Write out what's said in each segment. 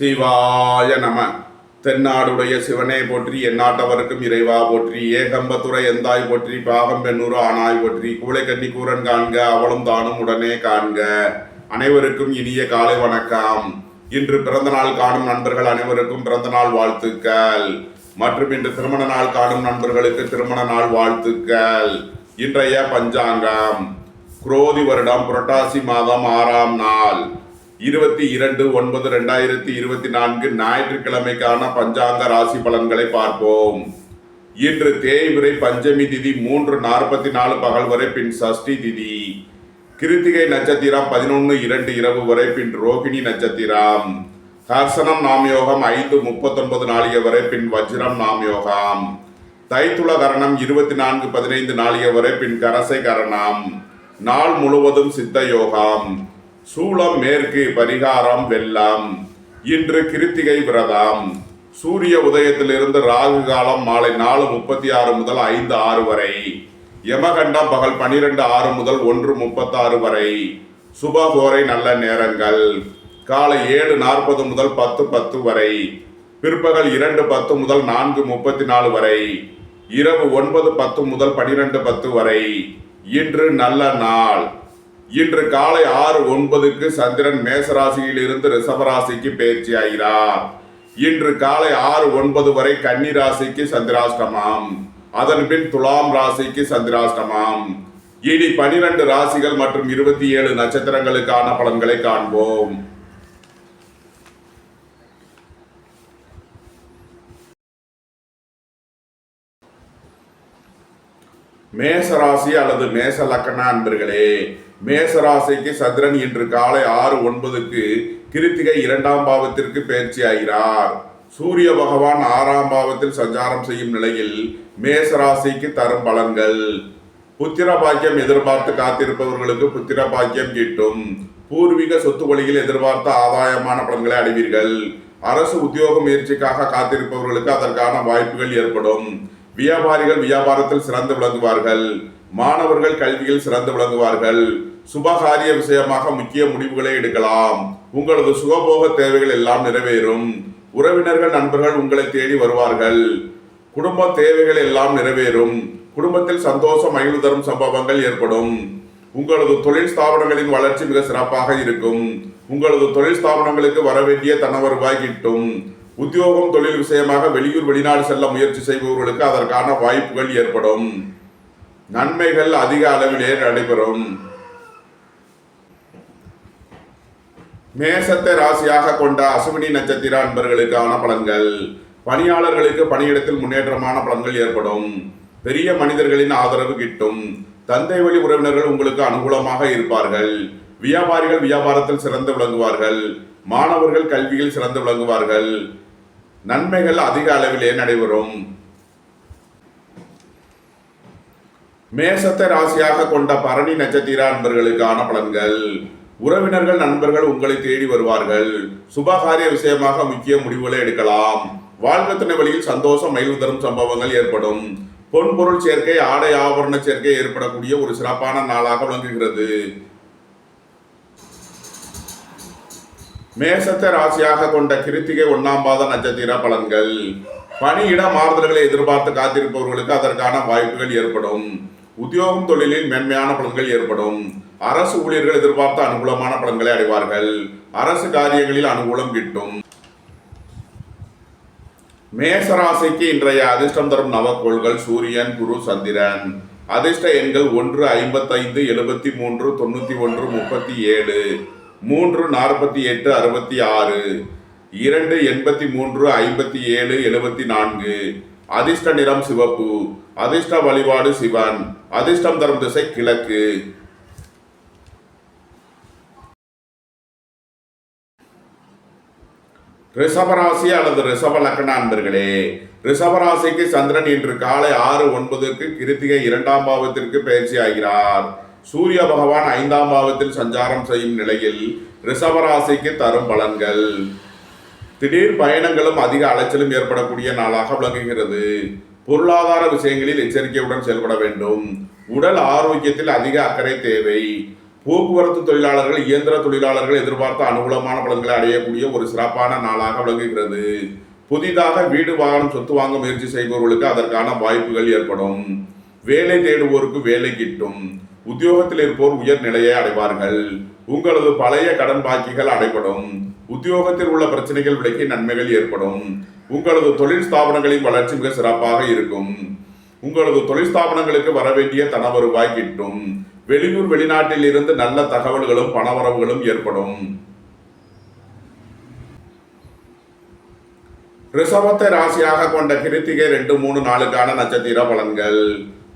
சிவாய நம. தென்னாடுடைய சிவனே போற்றி, எந்நாட்டவருக்கும் இறைவா போற்றி, ஏகம்பத்துறை எந்தாய் போற்றி, பாகம் பெண்ணூறு ஆனாய் போற்றி, கூளை கண்ணி கூரன் காண்க அவளும் தானும் உடனே காண்க. அனைவருக்கும் இனிய காலை வணக்கம். இன்று பிறந்த நாள் காணும் நண்பர்கள் அனைவருக்கும் பிறந்த நாள் வாழ்த்துக்கள். மற்றும் இன்று திருமண நாள் காணும் நண்பர்களுக்கு திருமண நாள் வாழ்த்துக்கள். இன்றைய பஞ்சாங்கம் குரோதி வருடம் புரட்டாசி மாதம் 6ஆம் நாள் 22/9/2024 ஞாயிற்றுக்கிழமைக்கான பஞ்சாங்க ராசி பலன்களை பார்ப்போம். இன்று தேய்பிறை பஞ்சமி திதி 3:44 பகல் வரை, பின் சஷ்டி திதி. கிருத்திகை நட்சத்திரம் 11:02 இரவு வரை, பின் ரோகிணி நட்சத்திரம். ஹர்சனம் நாமயோகம் 5:39 நாளிகை வரை, பின் வஜ்ரம் நாமயோகம். தைத்துள கரணம் 24:15 நாளிகை வரை, பின் கரசை கரணம். நாள் முழுவதும் சித்த யோகம். சூலம் மேற்கு, பரிகாரம் வெள்ளம். இன்று கிருத்திகை விரதம். சூரிய உதயத்திலிருந்து ராகு காலம் மாலை 4:36 முதல் 5:06 வரை. யமகண்டம் பகல் 12:06 முதல் 1:36 வரை. சுபகோரை நல்ல நேரங்கள் காலை 7:40 முதல் 10:10 வரை. பிற்பகல் 2:10 முதல் 4:34 வரை. இரவு 9:10 முதல் 12:10 வரை. இன்று நல்ல நாள். இன்று காலை 6:09 சந்திரன் மேசராசியில் இருந்து ரிஷபராசிக்கு பயிற்சி ஆகிறார். இன்று காலை 6:09 வரை கன்னி ராசிக்கு சந்திராஷ்டமம். அதன் பின் துலாம் ராசிக்கு சந்திராஷ்டமம். இனி 12 ராசிகள் மற்றும் 27 நட்சத்திரங்களுக்கான பலன்களை காண்போம். மேசராசி அல்லது மேச லக்கண அன்பர்களே, மேசராசிக்கு சந்திரன் இன்று காலை 6:09 கிருத்திகை 2ஆம் பாவத்திற்கு பயிற்சி ஆகிறார். சூரிய பகவான் 6ஆம் பாவத்தில் சஞ்சாரம் செய்யும் நிலையில் மேசராசிக்கு தரும் பலன்கள். புத்திர பாக்கியம் எதிர்பார்த்து காத்திருப்பவர்களுக்கு புத்திர பாக்கியம் கிட்டும். பூர்வீக சொத்து வழியில் எதிர்பார்த்த ஆதாயமான பலன்களை அடைவீர்கள். அரசு உத்தியோக முயற்சிக்காக காத்திருப்பவர்களுக்கு அதற்கான வாய்ப்புகள் ஏற்படும். வியாபாரிகள் வியாபாரத்தில் சிறந்து விளங்குவார்கள். மாணவர்கள் கல்வியில் சிறந்து விளங்குவார்கள். சுபகாரிய விஷயமாக முக்கிய முடிவுகளை எடுக்கலாம். உங்களது சுகபோக தேவைகள் எல்லாம் நிறைவேறும். உறவினர்கள் நண்பர்கள் உங்களை தேடி வருவார்கள். குடும்ப தேவைகள் எல்லாம் நிறைவேறும். குடும்பத்தில் சந்தோஷம் மகிழ்வு தரும் சம்பவங்கள் ஏற்படும். உங்களது தொழில் ஸ்தாபனங்களின் வளர்ச்சி மிக சிறப்பாக இருக்கும். உங்களது தொழில் ஸ்தாபனங்களுக்கு வரவேண்டிய தன வருவாய் கிட்டும். உத்தியோகம் தொழில் விஷயமாக வெளியூர் வெளிநாடு செல்ல முயற்சி செய்பவர்களுக்கு அதற்கான வாய்ப்புகள் ஏற்படும். நன்மைகள் அதிக அளவிலே நடைபெறும். மேசத்தை ராசியாக கொண்ட அசுவினி நட்சத்திர அன்பர்களுக்கான பலன்கள். பணியாளர்களுக்கு பணியிடத்தில் முன்னேற்றமான பலன்கள் ஏற்படும். பெரிய மனிதர்களின் ஆதரவு கிட்டும். தந்தை வழி உறவினர்கள் உங்களுக்கு அனுகூலமாக இருப்பார்கள். வியாபாரிகள் வியாபாரத்தில் சிறந்து விளங்குவார்கள். மாணவர்கள் கல்வியில் சிறந்து விளங்குவார்கள். நன்மைகள் அதிக அளவிலே நடைபெறும். மேசத்தை ராசியாக கொண்ட பரணி நட்சத்திர அன்பர்களுக்கான பலன்கள். உறவினர்கள் நண்பர்கள் உங்களை தேடி வருவார்கள். சுபகாரிய விஷயமாக முக்கிய முடிவுகளை எடுக்கலாம். வாழ்க்கை துணை வழியில் சந்தோஷம் மகிழ்வு தரும் சம்பவங்கள் ஏற்படும். பொன்பொருள் சேர்க்கை ஆடை ஆபரண சேர்க்கை ஏற்படக்கூடிய ஒரு சிறப்பான நாளாக விளங்குகிறது. மேசத்தை ராசியாக கொண்ட கிருத்திகை 1ஆம் பாத நட்சத்திர பலன்கள். பணியிட மாறுதல்களை எதிர்பார்த்து காத்திருப்பவர்களுக்கு அதற்கான வாய்ப்புகள் ஏற்படும். உத்தியோகம் தொழிலில் மேன்மையான பலன்கள் ஏற்படும். அரசு ஊழியர்கள் எதிர்பார்த்த அனுகூலமான பலன்களை அடைவார்கள். அரசு காரியங்களில் அனுகூலம் கிட்டும். மேசராசிக்கு இன்றைய அதிர்ஷ்டம் தரும் நவக்கோள்கள் சூரியன், குரு, சந்திரன். அதிர்ஷ்ட எண்கள் 1, 55, 73, 91, 37, 3, 48, 66, 2, 83, 57, 74. அதிர்ஷ்ட நிறம் சிவப்பு. அதிர்ஷ்ட வழிபாடு சிவன். அதிர்ஷ்டம் தரும் திசை கிழக்கு. ரிஷபராசி அல்லது ரிஷப லக்கண அன்பர்களே, ரிஷபராசிக்கு சந்திரன் இன்று காலை 6:09 கிருத்திகை 2ஆம் பாவத்திற்கு பயிற்சி ஆகிறார். சூரிய பகவான் 5ஆம் பாவத்தில் சஞ்சாரம் செய்யும் நிலையில் ரிஷபராசிக்கு தரும் பலன்கள். திடீர் பயணங்களும் அதிக அலைச்சலும் ஏற்படக்கூடிய நாளாக விளங்குகிறது. பொருளாதார விஷயங்களில் எச்சரிக்கையுடன் செயல்பட வேண்டும். உடல் ஆரோக்கியத்தில் அதிக அக்கறை தேவை. போக்குவரத்து தொழிலாளர்கள் இயந்திர தொழிலாளர்கள் எதிர்பார்த்த அனுகூலமான பலன்களை அடையக்கூடிய ஒரு சிறப்பான நாளாக விளங்குகிறது. புதிதாக வீடு வாகனம் சொத்து வாங்க முயற்சி செய்பவர்களுக்கு அதற்கான வாய்ப்புகள் ஏற்படும். வேலை தேடுவோருக்கு வேலை கிட்டும். உத்தியோகத்தில் இருப்போர் உயர் நிலையை அடைவார்கள். உங்களது பழைய கடன் பாக்கிகள் அடைபடும். உத்தியோகத்தில் உள்ள பிரச்சனைகள் விலகி நன்மைகள் ஏற்படும். உங்களது தொழில் ஸ்தாபனங்களின் வளர்ச்சி மிக சிறப்பாக இருக்கும். உங்களது தொழில் ஸ்தாபனங்களுக்கு வரவேண்டிய தன வருவாய் கிட்டும். வெளியூர் வெளிநாட்டில் இருந்து நல்ல தகவல்களும் பணவரவுகளும் ஏற்படும். ரிஷபத்தை ராசியாக கொண்ட கிருத்திகை 2, 3 நாளுக்கான நட்சத்திர பலன்கள்.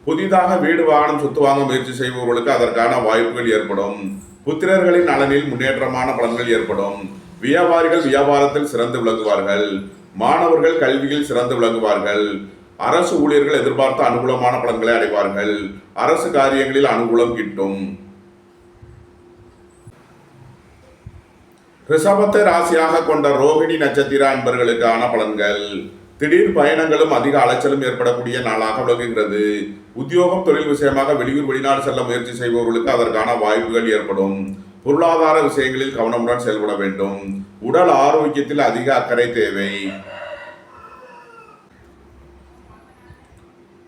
புதிதாக வீடு வாகனம் சொத்து வாங்க முயற்சி செய்பவர்களுக்கு அதற்கான வாய்ப்புகள் ஏற்படும். புத்திரர்களின் நலனில் முன்னேற்றமான பலன்கள் ஏற்படும். வியாபாரிகள் வியாபாரத்தில் சிறந்து விளங்குவார்கள். மாணவர்கள் கல்வியில் சிறந்து விளங்குவார்கள். அரசு ஊழியர்கள் எதிர்பார்த்த அனுகூலமான பலன்களை அடைவார்கள். அரசு காரியங்களில் அனுகூலம் கிட்டும். ரிஷபத்தை ராசியாக கொண்ட ரோகிணி நட்சத்திர அன்பர்களுக்கான பலன்கள். திடீர் பயணங்களும் அதிக அலைச்சலும் ஏற்படக்கூடிய நாளாக விளங்குகிறது. உத்தியோகம் தொழில் விஷயமாக வெளியூர் வெளிநாடு செல்ல முயற்சி செய்பவர்களுக்கு அதற்கான வாய்ப்புகள் ஏற்படும். பொருளாதார விஷயங்களில் கவனமுடன் செயல்பட வேண்டும். உடல் ஆரோக்கியத்தில் அதிக அக்கறை தேவை.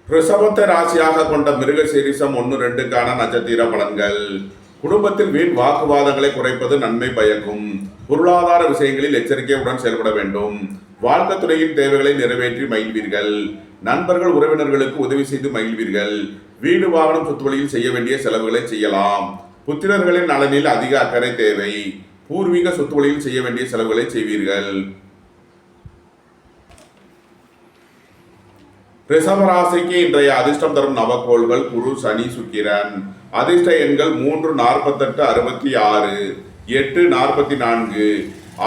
ரிஷபத்தை ராசியாக கொண்ட மிருகசீரிஷம் 1, 2க்கான நட்சத்திர பலன்கள். குடும்பத்தில் வீண் வாக்குவாதங்களை குறைப்பது நன்மை பயக்கும். பொருளாதார விஷயங்களில் எச்சரிக்கையுடன் செயல்பட வேண்டும். வாழ்க்கை துறையின் தேவைகளை நிறைவேற்றி மகிழ்வீர்கள். நண்பர்கள் உறவினர்களுக்கு உதவி செய்து மகிழ்வீர்கள். வீடு வாகனம் சொத்து வழியில் செய்ய வேண்டிய செலவுகளை செய்யலாம். புத்திரர்களின் நலனில் அதிக அக்கறை தேவை. பூர்வீக சொத்து வழியில் செய்ய வேண்டிய செலவுகளை செய்வீர்கள். ரிஷபராசிக்கு இன்றைய அதிர்ஷ்டம் தரும் நவக்கோள்கள் குரு, சனி, சுக்கிரன். அதிர்ஷ்ட எண்கள் 3, 48, 66, 8, 44,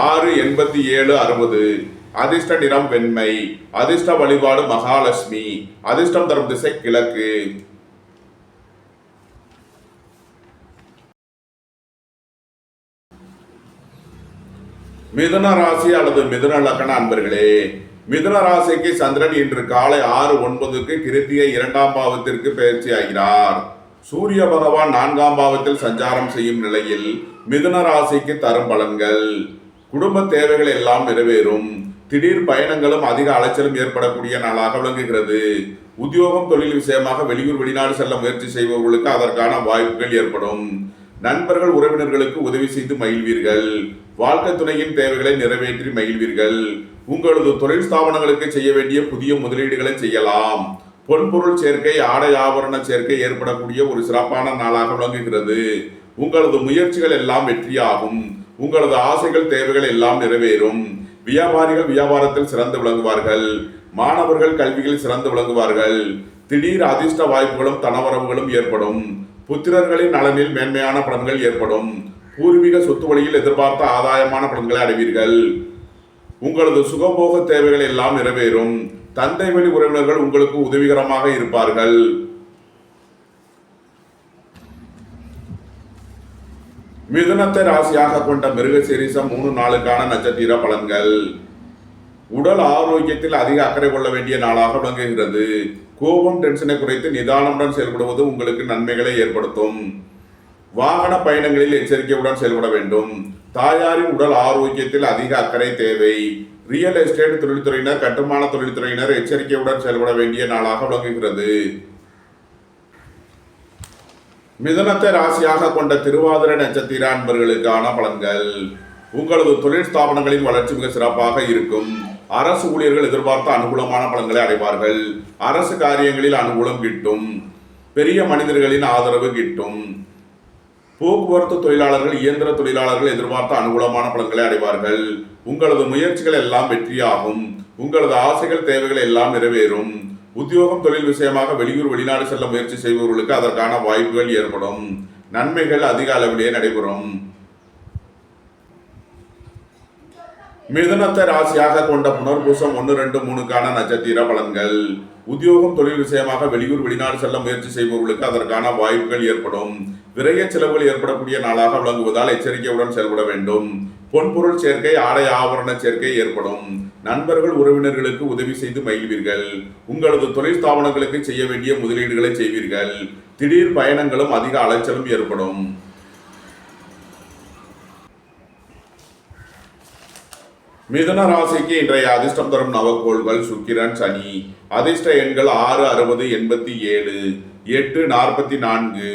6, 87, 60. அதிர்ஷ்ட நிறம் வெண்மை. அதிர்ஷ்ட வழிபாடு மகாலட்சுமி. அதிர்ஷ்டம் தரும் திசை கிழக்கு. மிதுன ராசி அல்லது மிதுன லக்ன அன்பர்களே, மிதுன ராசிக்கு சந்திரன் இன்று காலை 6:09 கிருத்திகை 2ஆம் பாவத்திற்கு பயிற்சி ஆகிறார். சூரிய பகவான் 4ஆம் பாவத்தில் சஞ்சாரம் செய்யும் நிலையில் மிதுன ராசிக்கு தரும் பலன்கள். குடும்ப தேவைகள் எல்லாம் நிறைவேறும். திடீர் பயணங்களும் அதிக அலைச்சலும் ஏற்படக்கூடிய நாளாக விளங்குகிறது. உத்தியோகம் தொழில் விஷயமாக வெளியூர் வெளிநாடு செல்ல முயற்சி செய்பவர்களுக்கு அதற்கான வாய்ப்புகள் ஏற்படும். நண்பர்கள் உறவினர்களுக்கு உதவி செய்து மகிழ்வீர்கள். வாழ்க்கை துணையின் தேவைகளை நிறைவேற்றி மகிழ்வீர்கள். உங்களது தொழில் ஸ்தாபனங்களுக்கு செய்ய வேண்டிய புதிய முதலீடுகளை செய்யலாம். பொன்பொருள் சேர்க்கை, ஆடை ஆபரண சேர்க்கை ஏற்படக்கூடிய ஒரு சிறப்பான நாளாக விளங்குகிறது. உங்களது முயற்சிகள் எல்லாம் வெற்றியாகும். உங்களது ஆசைகள் தேவைகள் எல்லாம் நிறைவேறும். வியாபாரிகள் வியாபாரத்தில் சிறந்து விளங்குவார்கள். மாணவர்கள் கல்வியில் சிறந்து விளங்குவார்கள். திடீர் அதிர்ஷ்ட வாய்ப்புகளும் தனவரவுகளும் ஏற்படும். புத்திரர்களின் நலனில் மேன்மையான பலன்கள் ஏற்படும். பூர்வீக சொத்து வழியில் எதிர்பார்த்த ஆதாயமான பலன்களை அடைவீர்கள். உங்களது சுகபோக தேவைகள் எல்லாம் நிறைவேறும். தந்தை வழி உறவினர்கள் உங்களுக்கு உதவிகரமாக இருப்பார்கள். மிதுனத்தை ராசியாக கொண்ட மிருகசீரிஷம் 3 நாளுக்கான நட்சத்திர பலன்கள். உடல் ஆரோக்கியத்தில் அதிக அக்கறை கொள்ள வேண்டிய நாளாக விளங்குகிறது. கோபம், டென்ஷனை குறைத்து நிதானமுடன் செயல்படுவது உங்களுக்கு நன்மைகளை ஏற்படுத்தும். வாகன பயணங்களில் எச்சரிக்கையுடன் செயல்பட வேண்டும். தாயாரின் உடல் ஆரோக்கியத்தில் அதிக அக்கறை தேவை. ரியல் எஸ்டேட் தொழில்துறையினர், கட்டுமான தொழில்துறையினர் எச்சரிக்கையுடன் செயல்பட வேண்டிய நாளாக விளங்குகிறது. மிதுனத்தை ராசியாக கொண்ட திருவாதிரை நட்சத்திர அன்பர்களுக்கான பலன்கள். உங்களது தொழில் ஸ்தாபனங்களின் வளர்ச்சி மிக சிறப்பாக இருக்கும். அரசு ஊழியர்கள் எதிர்பார்த்த அனுகூலமான பலன்களை அடைவார்கள். அரசு காரியங்களில் அனுகூலம் கிட்டும். பெரிய மனிதர்களின் ஆதரவு கிட்டும். போக்குவரத்து தொழிலாளர்கள் இயந்திர தொழிலாளர்கள் எதிர்பார்த்த அனுகூலமான பலன்களை அடைவார்கள். உங்களது முயற்சிகள் எல்லாம் வெற்றியாகும். உங்களது ஆசைகள் தேவைகள் எல்லாம் நிறைவேறும். உத்தியோகம் தொழில் விஷயமாக வெளியூர் வெளிநாடு செல்ல முயற்சி செய்பவர்களுக்கு அதற்கான வாய்ப்புகள் ஏற்படும். நன்மைகள் அதிக அளவிலே நடைபெறும். மிதுனத்தை ராசியாக கொண்ட புனர்பூசம் 1, 2, 3க்கான நட்சத்திர பலன்கள். உத்தியோகம் தொழில் விஷயமாக வெளியூர் வெளிநாடு செல்ல முயற்சி செய்பவர்களுக்கு அதற்கான வாய்ப்புகள் ஏற்படும். விரைய செலவுகள் ஏற்படக்கூடிய நாளாக விளங்குவதால் எச்சரிக்கையுடன் செயல்பட வேண்டும். பொன்பொருள் சேர்க்கை, ஆடை ஆபரண சேர்க்கை ஏற்படும். நண்பர்கள் உறவினர்களுக்கு உதவி செய்து மகிழ்வீர்கள். உங்களது தொழில் ஸ்தாபனங்களுக்கு செய்ய வேண்டிய முதலீடுகளை செய்வீர்கள். திடீர் பயணங்களும் அதிக அலைச்சலும் ஏற்படும். மிதுன ராசிக்கு இன்றைய அதிர்ஷ்டம் தரும் நவக்கோள்கள் சுக்கிரன், சனி. அதிர்ஷ்ட எண்கள் 6, 60, 87, 8, 44.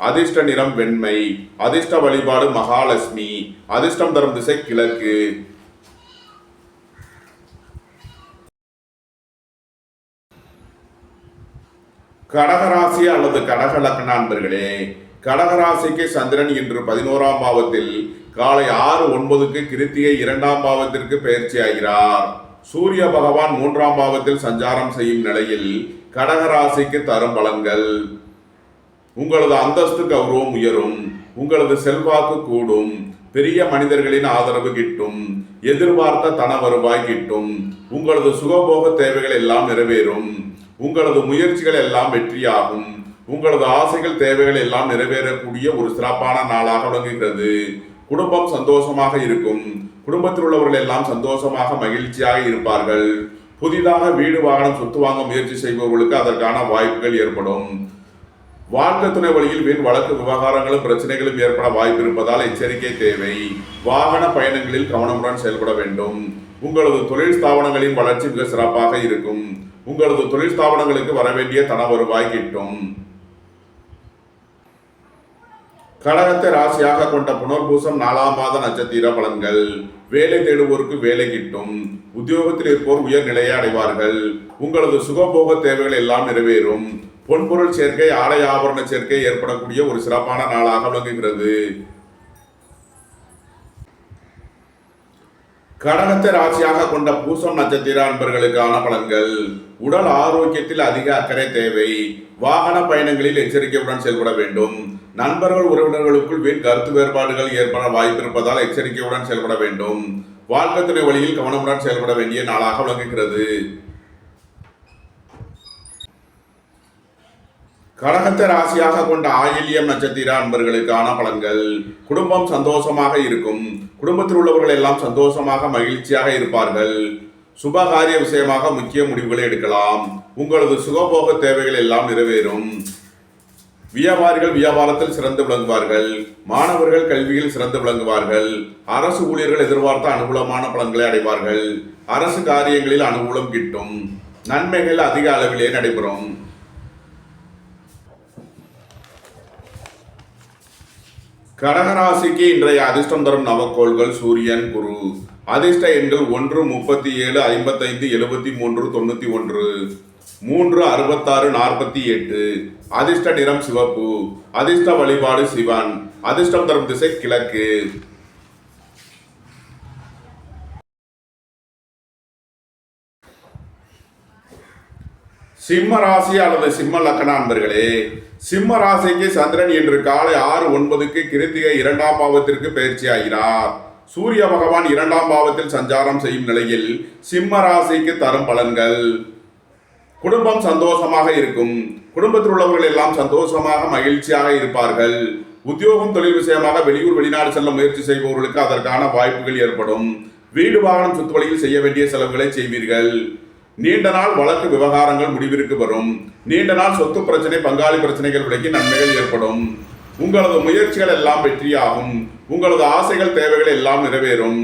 அதிர்ஷ்ட நிறம் வெண்மை. அதிர்ஷ்ட வழிபாடு மகாலட்சுமி. அதிர்ஷ்டம் தரும் திசை கிழக்கு. கடகராசி அல்லது கடக லக்ன அன்பர்களே, கடகராசிக்கு சந்திரன் இன்று 11ஆம் பாவத்தில் காலை 6:09 கிருத்திகை 2ஆம் பாவத்திற்கு பயிற்சி ஆகிறார். சூரிய பகவான் 3ஆம் பாவத்தில் சஞ்சாரம் செய்யும் நிலையில் கடகராசிக்கு தரும் பலன்கள்: உங்களது அந்தஸ்து கௌரவம் உயரும், உங்களது செல்வாக்கு கூடும், பெரிய மனிதர்களின் ஆதரவு கிட்டும், எதிர்பார்த்த தன வருவாய் கிட்டும், உங்களது சுகபோக தேவைகள் எல்லாம் நிறைவேறும், உங்களது முயற்சிகள் எல்லாம் வெற்றியாகும், உங்களது ஆசைகள் தேவைகள் எல்லாம் நிறைவேறக்கூடிய ஒரு சிறப்பான நாளாக விளங்குகிறது. குடும்பம் சந்தோஷமாக இருக்கும், குடும்பத்தில் உள்ளவர்கள் எல்லாம் சந்தோஷமாக மகிழ்ச்சியாக இருப்பார்கள். புதிதாக வீடு வாகனம் சொத்து வாங்க முயற்சி செய்பவர்களுக்கு அதற்கான வாய்ப்புகள் ஏற்படும். வாழ்க்கை துணை வழியில் வீண் வழக்கு விவகாரங்களும் பிரச்சனைகளும் ஏற்பட வாய்ப்பு இருப்பதால் எச்சரிக்கை தேவை. வாகன பயணங்களில் கவனமுடன் செயல்பட வேண்டும். உங்களது தொழில் ஸ்தாபனங்களின் வளர்ச்சி மிக சிறப்பாக இருக்கும். உங்களது தொழில் ஸ்தாபனங்களுக்கு வரவேண்டிய தன வருவாய் கிட்டும். கடகத்தை ராசியாக கொண்ட புனர்பூசம் 4ஆம் மாத நட்சத்திர பலன்கள்: வேலை தேடுவோருக்கு வேலை கிட்டும், உத்தியோகத்தில் இருப்போர் உயர் நிலையை அடைவார்கள், உங்களது சுகபோக தேவைகள் எல்லாம் நிறைவேறும், பொன்பொருள் சேர்க்கை, ஆடை ஆபரண சேர்க்கை ஏற்படக்கூடிய ஒரு சிறப்பான நாளாக விளங்குகிறது. கடகத்தை ராசியாக கொண்ட பூசம் நட்சத்திர அன்பர்களுக்கான பலன்கள்: உடல் ஆரோக்கியத்தில் அதிக அக்கறை தேவை, வாகன பயணங்களில் எச்சரிக்கையுடன் செயல்பட வேண்டும், நண்பர்கள் உறவினர்களுக்குள் வீண் கருத்து வேறுபாடுகள் ஏற்பட வாய்ப்பு இருப்பதால் எச்சரிக்கையுடன் செயல்பட வேண்டும், வாழ்க்கை துணை வழியில் கவனமுடன் செயல்பட வேண்டிய நாளாக விளங்குகிறது. கடகத்தை ராசியாக கொண்ட ஆயில்யம் நட்சத்திர அன்பர்களுக்கான பலன்கள்: குடும்பம் சந்தோஷமாக இருக்கும், குடும்பத்தில் உள்ளவர்கள் எல்லாம் சந்தோஷமாக மகிழ்ச்சியாக இருப்பார்கள், சுபகாரிய விஷயமாக முக்கிய முடிவுகளை எடுக்கலாம், உங்களது சுகபோக தேவைகள் எல்லாம் நிறைவேறும், வியாபாரிகள் வியாபாரத்தில் சிறந்து விளங்குவார்கள், மாணவர்கள் கல்வியில் சிறந்து விளங்குவார்கள், அரசு ஊழியர்கள் எதிர்பார்த்த அனுகூலமான பலன்களை அடைவார்கள், அரசு காரியங்களில் அனுகூலம் கிட்டும், நன்மைகள் அதிக அளவிலே நடைபெறும். கடகராசிக்கு இன்றைய அதிர்ஷ்டம் தரும் நவக்கோள்கள் சூரியன், குரு. அதிர்ஷ்ட எண்கள் 1, 37, 55, 73, 91, 3, 66, 48. அதிர்ஷ்ட நிறம் சிவப்பு. அதிர்ஷ்ட வழிபாடு சிவன். அதிர்ஷ்டம் தரும் திசை கிழக்கு. சிம்ம ராசி அல்லது சிம்ம லக்ன அன்பர்களே, சிம்ம ராசிக்கு சந்திரன் இன்று காலை 6:09 கிருத்திகை 2ஆம் பாவத்திற்கு பயிற்சி ஆகிறார். சூரிய பகவான் 2ஆம் பாவத்தில் சஞ்சாரம் செய்யும் நிலையில் சிம்ம ராசிக்கு தரும் பலன்கள்: குடும்பம் சந்தோஷமாக இருக்கும், குடும்பத்தில் உள்ளவர்கள் எல்லாம் சந்தோஷமாக மகிழ்ச்சியாக இருப்பார்கள், உத்தியோகம் தொழில் விஷயமாக வெளியூர் வெளிநாடு செல்ல முயற்சி செய்பவர்களுக்கு அதற்கான வாய்ப்புகள் ஏற்படும், வீடு வாகனம் சொத்து வழியில் செய்ய வேண்டிய செலவுகளை செய்வீர்கள், நீண்ட நாள் வழக்கு விவகாரங்கள் முடிவிற்கு வரும், நீண்ட நாள் சொத்து பிரச்சனை பங்காளி பிரச்சனைகள் விலகி நன்மைகள் ஏற்படும், உங்களது முயற்சிகள் எல்லாம் வெற்றியாகும், உங்களது ஆசைகள் தேவைகள் எல்லாம் நிறைவேறும்,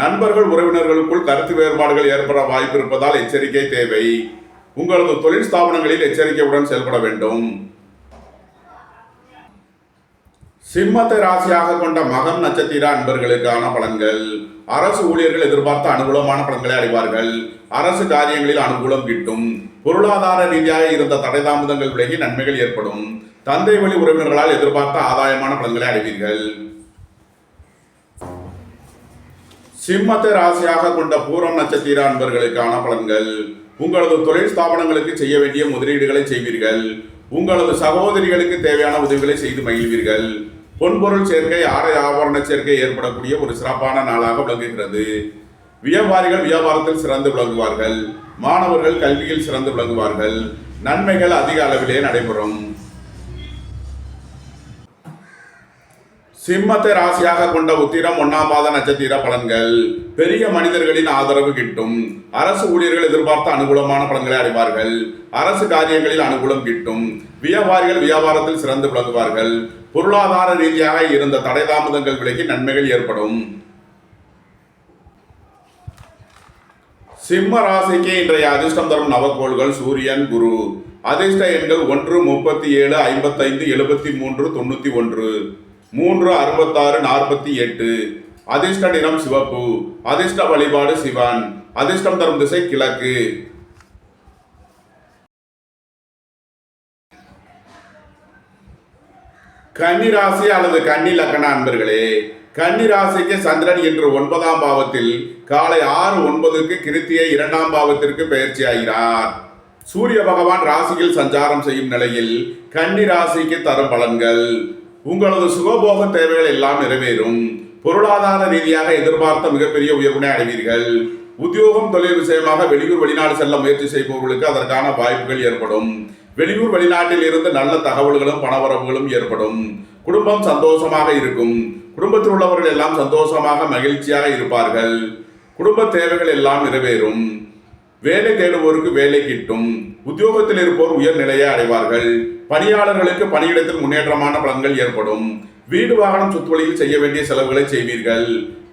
நண்பர்கள் உறவினர்களுக்குள் கருத்து வேறுபாடுகள் ஏற்பட வாய்ப்பு இருப்பதால் எச்சரிக்கை தேவை, உங்களது தொழில் ஸ்தாபனங்களில் எச்சரிக்கையுடன் செயல்பட வேண்டும். சிம்மத்தை ராசியாக கொண்ட மகம் நட்சத்திர அன்பர்களுக்கான பலன்கள்: அரசு ஊழியர்கள் எதிர்பார்த்த அனுகூலமான பலன்களை அடைவார்கள், அரசு காரியங்களில் அனுகூலம் கிட்டும், பொருளாதார ரீதியாக இருந்த தடை தாமதங்கள் விலகி நன்மைகள் ஏற்படும், தந்தை வழி உறவினர்களால் எதிர்பார்த்த ஆதாயமான பலன்களை அடைவீர்கள். சிம்மத்தை ராசியாக கொண்ட பூரம் நட்சத்திர அன்பர்களுக்கான பலன்கள்: உங்களது தொழில் ஸ்தாபனங்களுக்கு செய்ய வேண்டிய முதலீடுகளை செய்வீர்கள், உங்களது சகோதரிகளுக்கு தேவையான உதவிகளை செய்து மகிழ்வீர்கள், பொன்பொருள் சேர்க்கை, ஆடை ஆபரண சேர்க்கை ஏற்படக்கூடிய ஒரு சிறப்பான நாளாக விளங்குகிறது. வியாபாரிகள் வியாபாரத்தில் சிறந்து விளங்குவார்கள், மாணவர்கள் கல்வியில் சிறந்து விளங்குவார்கள், நன்மைகள் அதிக அளவிலே நடைபெறும். சிம்மத்தை ராசியாக கொண்ட உத்திரம் 1ஆம் மாத நட்சத்திர பலன்கள்: பெரிய மனிதர்களின் ஆதரவு கிட்டும், அரசு ஊழியர்கள் எதிர்பார்த்த அனுகூலமான பலன்களை அடைவார்கள், அரசு காரியங்களில் அனுகூலம் கிட்டும், வியாபாரிகள் வியாபாரத்தில் சிறந்து விளங்குவார்கள், பொருளாதார ரீதியாக இருந்த தடை தாமதங்கள் விலகி நன்மைகள் ஏற்படும். சிம்ம ராசிக்கு இன்றைய அதிர்ஷ்டம் தரும் நவக்கோள்கள் சூரியன், குரு. அதிர்ஷ்ட எண்கள் 1, 37, 55, 73, 91, 3, 66, 48. அதிர்ஷ்ட நிறம் சிவப்பு. அதிர்ஷ்ட வழிபாடு சிவன். அதிர்ஷ்டம் தரும் திசை கிழக்கு. கன்னி ராசி அல்லது கன்னி லக்ன அன்பர்களே, கன்னி ராசிக்கு சந்திரன் இன்று 9ஆம் பாவத்தில் காலை 6:09 கிருத்திகை 2ஆம் பாவத்திற்கு பெயர்ச்சி ஆகிறார். சூரிய பகவான் ராசியில் சஞ்சாரம் செய்யும் நிலையில் கன்னி ராசிக்கு தரும் பலன்கள்: உங்களது சுகபோக தேவைகள் எல்லாம் நிறைவேறும். பொருளாதார ரீதியாக எதிர்பார்த்த மிகப்பெரிய உயர்வினை அடைவீர்கள். உத்தியோகம், தொழில் விஷயமாக வெளியூர் வெளிநாடு செல்ல முயற்சி செய்பவர்களுக்கு அதற்கான வாய்ப்புகள் ஏற்படும். வெளியூர் வெளிநாட்டில் இருந்து நல்ல தகவல்களும் பணவரவுகளும் ஏற்படும். குடும்பம் சந்தோஷமாக இருக்கும். குடும்பத்தில் உள்ளவர்கள் எல்லாம் சந்தோஷமாக மகிழ்ச்சியாக இருப்பார்கள். குடும்ப தேவைகள் எல்லாம் நிறைவேறும். வேலை தேடுவோருக்கு வேலை கிட்டும். உத்தியோகத்தில் இருப்போர் உயர்நிலையை அடைவார்கள். பணியாளர்களுக்கு பணியிடத்தில் முன்னேற்றமான பலன்கள் ஏற்படும். வீடு வாகனம் சொத்துவழியில் செய்ய வேண்டிய செலவுகளை செய்வீர்கள்.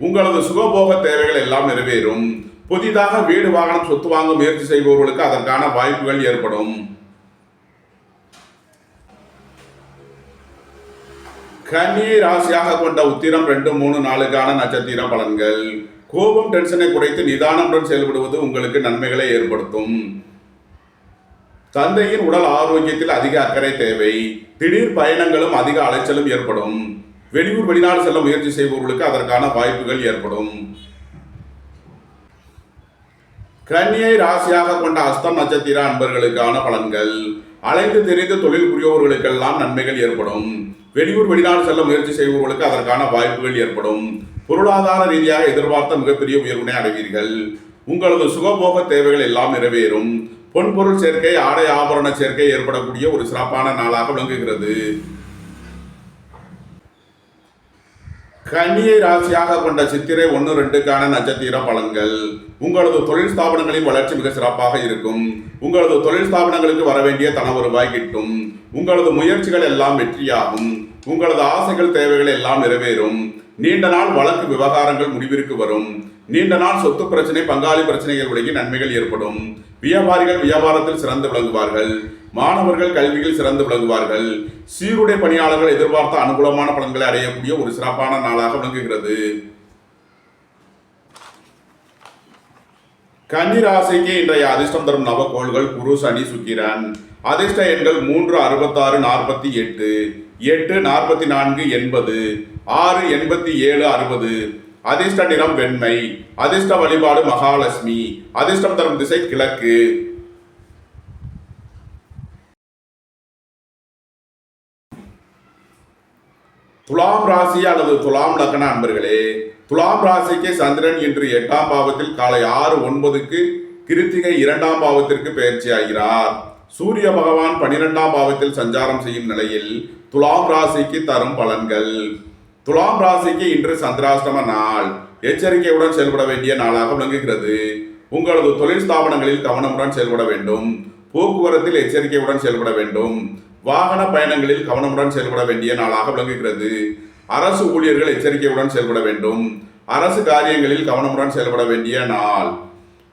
உங்களது சுகபோக தேவைகள் எல்லாம் நிறைவேறும். புதிதாக வீடு வாகனம் சொத்து வாங்க முயற்சி செய்பவர்களுக்கு அதற்கான வாய்ப்புகள் ஏற்படும். கன்னியை ராசியாக கொண்ட உத்திரம் 2, 3, 4 நட்சத்திர பலன்கள்: கோபம், டென்ஷனை குறைத்து நிதானமுடன் செயல்படுவது உங்களுக்கு நன்மைகளை ஏற்படுத்தும். தந்தையின் உடல் ஆரோக்கியத்தில் அதிக அக்கறை தேவை. திடீர் பயணங்களும் அதிக அலைச்சலும் ஏற்படும். வெளியூர் வெளிநாடு செல்ல முயற்சி செய்பவர்களுக்கு அதற்கான வாய்ப்புகள் ஏற்படும். கன்னியை ராசியாக கொண்ட அஸ்தம் நட்சத்திர அன்பர்களுக்கான பலன்கள்: அலைந்து தெரிந்து தொழில் புரியோர்களுக்கெல்லாம் நன்மைகள் ஏற்படும். வெளியூர் வெளிநாடு செல்ல முயற்சி செய்பவர்களுக்கு அதற்கான வாய்ப்புகள் ஏற்படும். பொருளாதார ரீதியாக எதிர்பார்த்த மிகப்பெரிய உயர்வினை அடைவீர்கள். உங்களது சுகபோக தேவைகள் எல்லாம் நிறைவேறும். பொன்பொருள் சேர்க்கை, ஆடை ஆபரண சேர்க்கை ஏற்படக்கூடிய ஒரு சிறப்பான நாளாக விளங்குகிறது. கன்னியை ராசியாக கொண்ட சித்திரை 1, 2 நட்சத்திர பலன்கள்: உங்களது தொழில் ஸ்தாபனங்களின் வளர்ச்சி மிக சிறப்பாக இருக்கும். உங்களது தொழில் ஸ்தாபனங்களுக்கு வரவேண்டிய தன வருவாய் கிட்டும். உங்களது முயற்சிகள் எல்லாம் வெற்றியாகும். உங்களது ஆசைகள் தேவைகள் எல்லாம் நிறைவேறும். நீண்ட நாள் வழக்கு விவகாரங்கள் முடிவிற்கு வரும். நீண்ட நாள் சொத்து பிரச்சனை, பங்காளி பிரச்சனைகளுடைய நன்மைகள் ஏற்படும். வியாபாரிகள் வியாபாரத்தில் சிறந்து விளங்குவார்கள். மாணவர்கள் கல்வியில் சிறந்து விளங்குவார்கள். சீருடை பணியாளர்கள் எதிர்பார்த்த அனுகூலமான பலன்களை அடையக்கூடிய ஒரு சிறப்பான நாளாக விளங்குகிறது. கன்னி ராசிக்கு இன்றைய அதிர்ஷ்டம் தரும் நவக்கோள்கள் குரு, சனி, சுக்கிரன். அதிர்ஷ்ட எண்கள் 3, 66, 48, 8, 44, 80, 6, 87, 60. அதிர்ஷ்ட நிறம் வெண்மை. அதிர்ஷ்ட வழிபாடு மகாலட்சுமி. அதிர்ஷ்டம் தரும் திசை கிழக்கு. துலாம் ராசி அல்லது துலாம் லக்ன அன்பர்களே, துலாம் ராசிக்கு சந்திரன் இன்று 8ஆம் பாவத்தில் காலை 6:09 கிருத்திகை 2ஆம் பாவத்திற்கு பெயர்ச்சி ஆகிறார். சூரிய பகவான் 12ஆம் பாவத்தில் சஞ்சாரம் செய்யும் நிலையில் துலாம் ராசிக்கு தரும் பலன்கள்: துலாம் ராசிக்கு இன்று சந்திராஷ்டம நாள். எச்சரிக்கையுடன் செயல்பட வேண்டிய நாளாக விளங்குகிறது. உங்களது தொழில் ஸ்தாபனங்களில் கவனமுடன் செயல்பட வேண்டும். போக்குவரத்தில் எச்சரிக்கையுடன் செயல்பட வேண்டும். வாகன பயணங்களில் கவனமுடன் செயல்பட வேண்டிய நாளாக விளங்குகிறது. அரசு ஊழியர்கள் எச்சரிக்கையுடன் செயல்பட வேண்டும். அரசு காரியங்களில் கவனமுடன் செயல்பட வேண்டிய நாள்.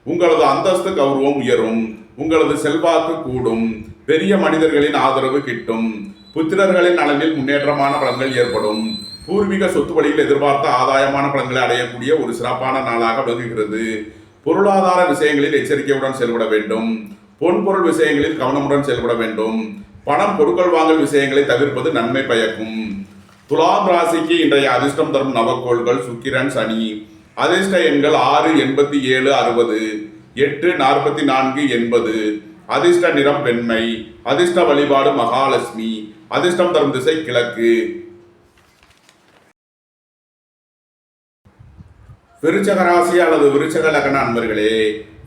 உங்களது அந்தஸ்து கௌரவம் உயரும். உங்களது செல்வாக்கு கூடும். பெரிய மனிதர்களின் ஆதரவு கிட்டும். புத்திரர்களின் நலனில் முன்னேற்றமான பலன்கள் ஏற்படும். பூர்வீக சொத்து வழியில் எதிர்பார்த்த ஆதாயமான பலன்களை அடையக்கூடிய ஒரு சிறப்பான நாளாக விளங்குகிறது. பொருளாதார விஷயங்களில் எச்சரிக்கையுடன் செயல்பட வேண்டும். பொன்பொருள் விஷயங்களில் கவனமுடன் செயல்பட வேண்டும். பணம் கொடுக்கல் வாங்கல் விஷயங்களை தவிர்ப்பது நன்மை பயக்கும். துலாம் ராசிக்கு இன்றைய அதிர்ஷ்டம் தரும் நவக்கோள்கள் சுக்கிரன், சனி. அதிர்ஷ்ட எண்கள் 6, 87, 60, 8, 44, 80. அதிர்ஷ்ட நிறம் வெண்மை. அதிர்ஷ்ட வழிபாடு மகாலட்சுமி. அதிர்ஷ்டம் தரும் திசை கிழக்கு. விருச்சக ராசி அல்லது விருச்சக லக்ன அன்பர்களே,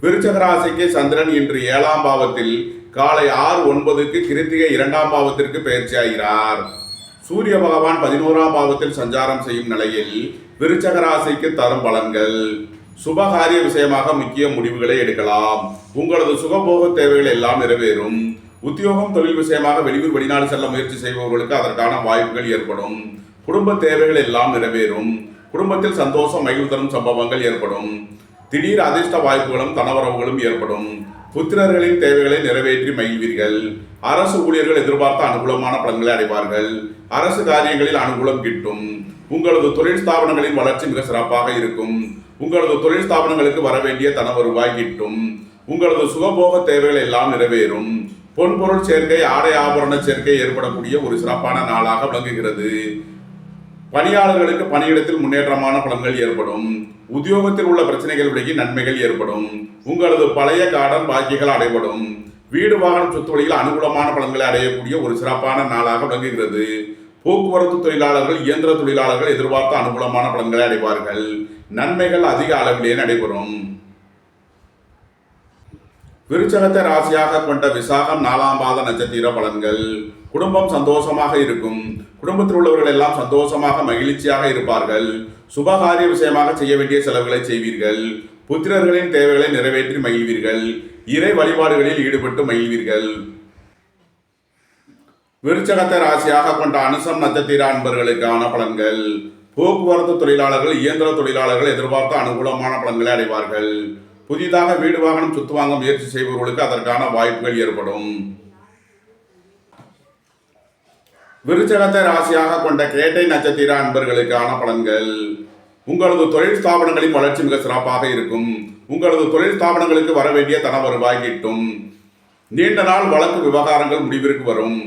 விருச்சக ராசிக்கு சந்திரன் இன்று 7ஆம் பாவத்தில் காலை 6:09 கிருத்திகை 2ஆம் பாவத்திற்கு பெயர்ச்சி ஆகிறார். சூரிய பகவான் 11ஆம் பாவத்தில் சஞ்சாரம் செய்யும் நிலையில் விருச்சக ராசிக்கு தரும் பலன்கள்: சுபகாரிய விஷயமாக முக்கிய முடிவுகளை எடுக்கலாம். உங்களது சுகபோக தேவைகள் எல்லாம் நிறைவேறும். உத்தியோகம், தொழில் விஷயமாக வெளியூர் வெளிநாடு செல்ல முயற்சி செய்பவர்களுக்கு அதற்கான வாய்ப்புகள் ஏற்படும். குடும்ப தேவைகள் எல்லாம் நிறைவேறும். குடும்பத்தில் சந்தோஷம், மகிழ்வு தரும் சம்பவங்கள் ஏற்படும். திடீர் அதிர்ஷ்ட வாய்ப்புகளும் தனவரவுகளும் ஏற்படும். புத்திரர்களின் தேவைகளை நிறைவேற்றி மகிழ்வீர்கள். அரசு ஊழியர்கள் எதிர்பார்த்த அனுகூலமான பலன்களை அடைவார்கள். அரசு காரியங்களில் அனுகூலம் கிட்டும். உங்களது தொழில் ஸ்தாபனங்களின் வளர்ச்சி மிக சிறப்பாக இருக்கும். உங்களது தொழில் ஸ்தாபனங்களுக்கு வர வேண்டிய தன வருவாய் கிட்டும். உங்களது சுகபோக தேவைகள் எல்லாம் நிறைவேறும். பொன்பொருள் சேர்க்கை, ஆடை ஆபரண சேர்க்கை ஏற்படக்கூடிய ஒரு சிறப்பான நாளாக விளங்குகிறது. பணியாளர்களுக்கு பணியிடத்தில் முன்னேற்றமான பலன்கள் ஏற்படும். உத்தியோகத்தில் உள்ள பிரச்சனைகள் விலகி நன்மைகள் ஏற்படும். உங்களது பழைய கடன் பாக்கிகள் அடைபடும். வீடு வாகனம் சொத்து வழியில் அனுகூலமான பலன்களை அடையக்கூடிய ஒரு சிறப்பான நாளாக விளங்குகிறது. போக்குவரத்து தொழிலாளர்கள், இயந்திர தொழிலாளர்கள் எதிர்பார்த்த அனுகூலமான பலன்களை அடைவார்கள். நன்மைகள் அதிக அளவிலே நடைபெறும். விருச்சகத்தை ராசியாக கொண்ட விசாகம் 4ஆம் பாத நட்சத்திர பலன்கள். குடும்பம் சந்தோஷமாக இருக்கும். குடும்பத்தில் உள்ளவர்கள் எல்லாம் சந்தோஷமாக மகிழ்ச்சியாக இருப்பார்கள். சுபகாரிய விஷயமாக செய்ய வேண்டிய செலவுகளை செய்வீர்கள். புத்திரர்களின் தேவைகளை நிறைவேற்றி மகிழ்வீர்கள். இறை வழிபாடுகளில் ஈடுபட்டு மகிழ்வீர்கள். விருச்சகத்தை ராசியாக கொண்ட அனுசம் நட்சத்திர அன்பர்களுக்கான பலன்கள். போக்குவரத்து தொழிலாளர்கள், இயந்திர தொழிலாளர்கள் எதிர்பார்த்த அனுகூலமான பலன்களை அடைவார்கள். புதிதாக வீடு வாகனம் சொத்து வாங்க முயற்சி செய்பவர்களுக்கு அதற்கான வாய்ப்புகள் ஏற்படும். விருச்சகத்தை ராசியாக கொண்ட கேட்டை நட்சத்திர அன்பர்களுக்கான பலன்கள். உங்களது தொழில் ஸ்தாபனங்களின் வளர்ச்சி மிக சிறப்பாக இருக்கும். உங்களது தொழில் ஸ்தாபனங்களுக்கு வர வேண்டிய தன வருவாய் கிட்டும். நீண்ட நாள் வழக்கு விவகாரங்கள் முடிவிற்கு வரும்.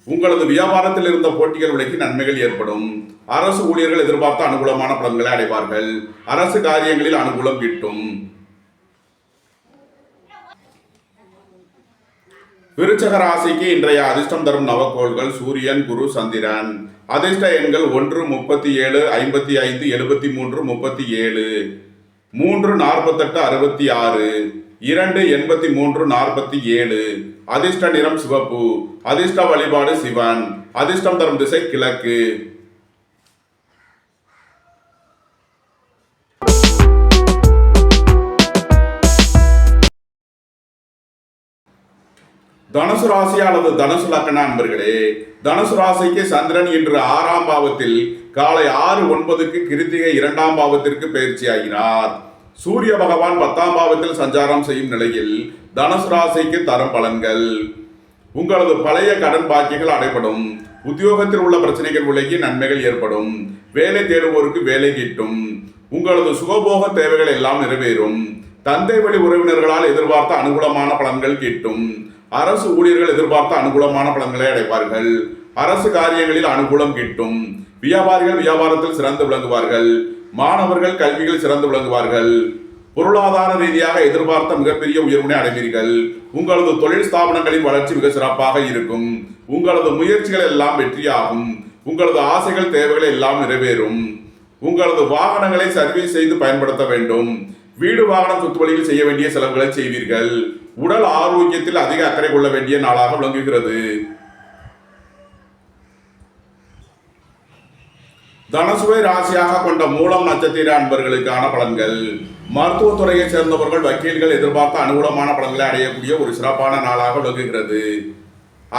உங்களது வியாபாரத்தில் இருந்த போட்டிகள் விலகி நன்மைகள் ஏற்படும். அரசு ஊழியர்கள் எதிர்பார்த்த அனுகூலமான பலன்களை அடைவார்கள். அரசு காரியங்களில் அனுகூலம் கிட்டும். விருச்சக ராசிக்கு இன்றைய அதிர்ஷ்டம் தரும் நவக்கோள்கள் சூரியன், குரு, சந்திரன். அதிர்ஷ்ட எண்கள் 1, 37, 55, 73, 37, 3, 48, 66, 2, 83, 47. அதிர்ஷ்ட நிறம் சிவப்பு. அதிர்ஷ்ட வழிபாடு சிவன். அதிர்ஷ்டம் தரும் திசை கிழக்கு. தனுசு ராசி அல்லது தனுசு லக்ன அன்பர்களே, தனுசு ராசிக்கு சந்திரன் இன்று 6ஆம் பாவத்தில் காலை 6:09 கிருத்திகை 2ஆம் பாவத்திற்கு பயிற்சி ஆகிறார். சூரிய பகவான் 10ஆம் பாவத்தில் சஞ்சாரம் செய்யும் நிலையில் தனுசு ராசிக்கு தரும் பலன்கள். உங்களது பழைய கடன் பாக்கிகள் அடைபடும். உத்தியோகத்தில் உள்ள பிரச்சனைகள் விலகி நன்மைகள் ஏற்படும். வேலை தேடுவோருக்கு வேலை கிட்டும். உங்களது சுகபோக தேவைகள் எல்லாம் நிறைவேறும். தந்தை வழி உறவினர்களால் எதிர்பார்த்த அனுகூலமான பலன்கள் கிட்டும். அரசு ஊழியர்கள் எதிர்பார்த்த அனுகூலமான பலன்களை அடைவார்கள். அரசு காரியங்களில் அனுகூலம் கிட்டும். வியாபாரிகள் வியாபாரத்தில் சிறந்து விளங்குவார்கள். மாணவர்கள் கல்வியில் சிறந்து விளங்குவார்கள். பொருளாதார ரீதியாக எதிர்பார்த்த மிகப்பெரிய உயர்வினை அடைவீர்கள். உங்களது தொழில் ஸ்தாபனங்களின் வளர்ச்சி மிக சிறப்பாக இருக்கும். உங்களது முயற்சிகள் எல்லாம் வெற்றியாகும். உங்களது ஆசைகள் தேவைகள் எல்லாம் நிறைவேறும். உங்களது வாகனங்களை சர்வீஸ் செய்து பயன்படுத்த வேண்டும். வீடு வாகனம் சொத்து வழியில் செய்ய வேண்டிய செலவுகளை செய்வீர்கள். உடல் ஆரோக்கியத்தில் அதிக அக்கறை கொள்ள வேண்டிய நாளாக விளங்குகிறது. தனுசுவை ராசியாக கொண்ட மூலம் நட்சத்திர அன்பர்களுக்கான பலன்கள். மருத்துவத்துறையை சேர்ந்தவர்கள், வக்கீல்கள் எதிர்பார்த்த அனுகூலமான பலன்களை அடையக்கூடிய ஒரு சிறப்பான நாளாக விளங்குகிறது.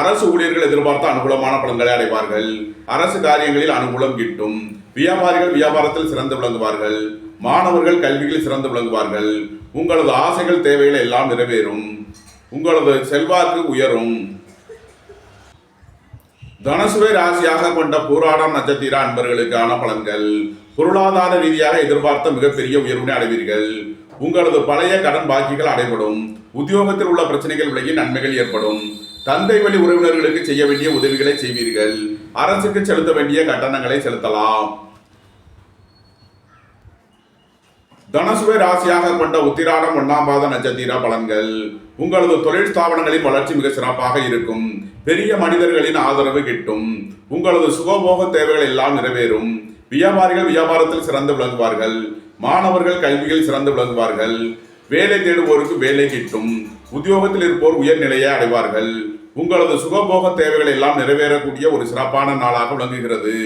அரசு ஊழியர்கள் எதிர்பார்த்த அனுகூலமான பலன்களை அடைவார்கள். அரசு காரியங்களில் அனுகூலம் கிட்டும். வியாபாரிகள் வியாபாரத்தில் சிறந்து விளங்குவார்கள். மாணவர்கள் கல்வியில் சிறந்து விளங்குவார்கள். உங்களது ஆசைகள் தேவைகள் எல்லாம் நிறைவேறும். உங்களது செல்வாக்கு உயரும். தனுசுவை ராசியாக கொண்ட பூராடம் நட்சத்திர அன்பர்களுக்கான பலன்கள். பொருளாதார ரீதியாக எதிர்பார்த்த மிகப்பெரிய உயர்வினை அடைவீர்கள். உங்களது பழைய கடன் பாக்கிகள் அடைபடும். உத்தியோகத்தில் உள்ள பிரச்சனைகள் விலகி நன்மைகள் ஏற்படும். தந்தை வழி உறவினர்களுக்கு செய்ய வேண்டிய உதவிகளை செய்வீர்கள். அரசுக்கு செலுத்த வேண்டிய கட்டணங்களை செலுத்தலாம். தனுசுவை ராசியாக கொண்ட உத்திராடம் 1ஆம் பாத நட்சத்திர பலன்கள். உங்களது தொழில் ஸ்தாபனங்களின் வளர்ச்சி மிக சிறப்பாக இருக்கும். பெரிய மனிதர்களின் ஆதரவு கிட்டும். உங்களது சுகபோக தேவைகள் எல்லாம் நிறைவேறும். வியாபாரிகள் வியாபாரத்தில் சிறந்து விளங்குவார்கள். மாணவர்கள் கல்வியில் சிறந்து விளங்குவார்கள். வேலை தேடுவோருக்கு வேலை கிட்டும். உத்தியோகத்தில் இருப்போர் உயர்நிலையை அடைவார்கள். உங்களது சுகபோக தேவைகள் எல்லாம் நிறைவேறக்கூடிய ஒரு சிறப்பான நாளாக விளங்குகிறது.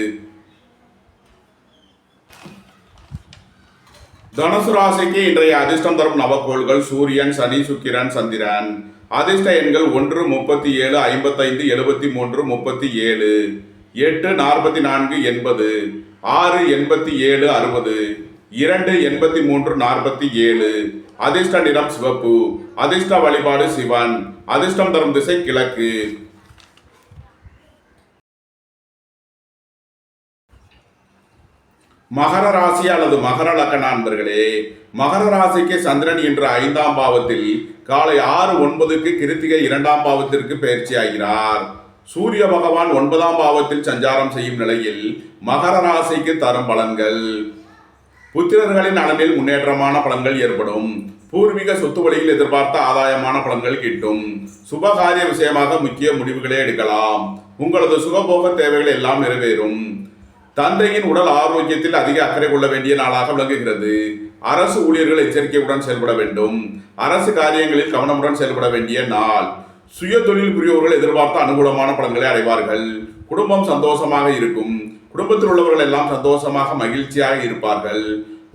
தனுசு ராசிக்கு இன்றைய அதிர்ஷ்டம் தரும் நவக்கோள்கள் சூரியன், சனி, சுக்கிரன், சந்திரன். அதிர்ஷ்ட எண்கள் 1, 37, 55, 73, 37, 8, 44, 80, 6, 87, 60. 2 83 47. அதிர்ஷ்ட நிறம் சிவப்பு. அதிர்ஷ்ட வழிபாடு சிவன். அதிர்ஷ்டம் தரும் திசை கிழக்கு. மகர ராசி அல்லது மகர லக்ன அன்பர்களே, மகர ராசிக்கு சந்திரன் இன்று 5ஆம் பாவத்தில் காலை 6:09 கிருத்திகை 2ஆம் பாவத்திற்கு பயிற்சி ஆகிறார். சூரிய பகவான் 9ஆம் பாவத்தில் சஞ்சாரம் செய்யும் நிலையில் மகர ராசிக்கு தரும் பலன்கள்: புத்திரர்களின் நலனில் முன்னேற்றமான பலன்கள் ஏற்படும். பூர்வீக சொத்து வழியில் எதிர்பார்த்த ஆதாயமான பலன்கள் கிட்டும். சுபகாரிய விஷயமாக முக்கிய முடிவுகளை எடுக்கலாம். உங்களது சுகபோக தேவைகள் எல்லாம் நிறைவேறும். தந்தையின் உடல் ஆரோக்கியத்தில் அதிக அக்கறை கொள்ள வேண்டிய நாளாக விளங்குகிறது. அரசு ஊழியர்கள் எச்சரிக்கையுடன் செயல்பட வேண்டும். அரசு காரியங்களில் கவனமுடன் செயல்பட வேண்டிய நாள். சுய தொழில் புரியோர்கள் எதிர்பார்த்த அனுகூலமான பலன்களை அடைவார்கள். குடும்பம் சந்தோஷமாக இருக்கும். குடும்பத்தில் உள்ளவர்கள் எல்லாம் சந்தோஷமாக மகிழ்ச்சியாக இருப்பார்கள்.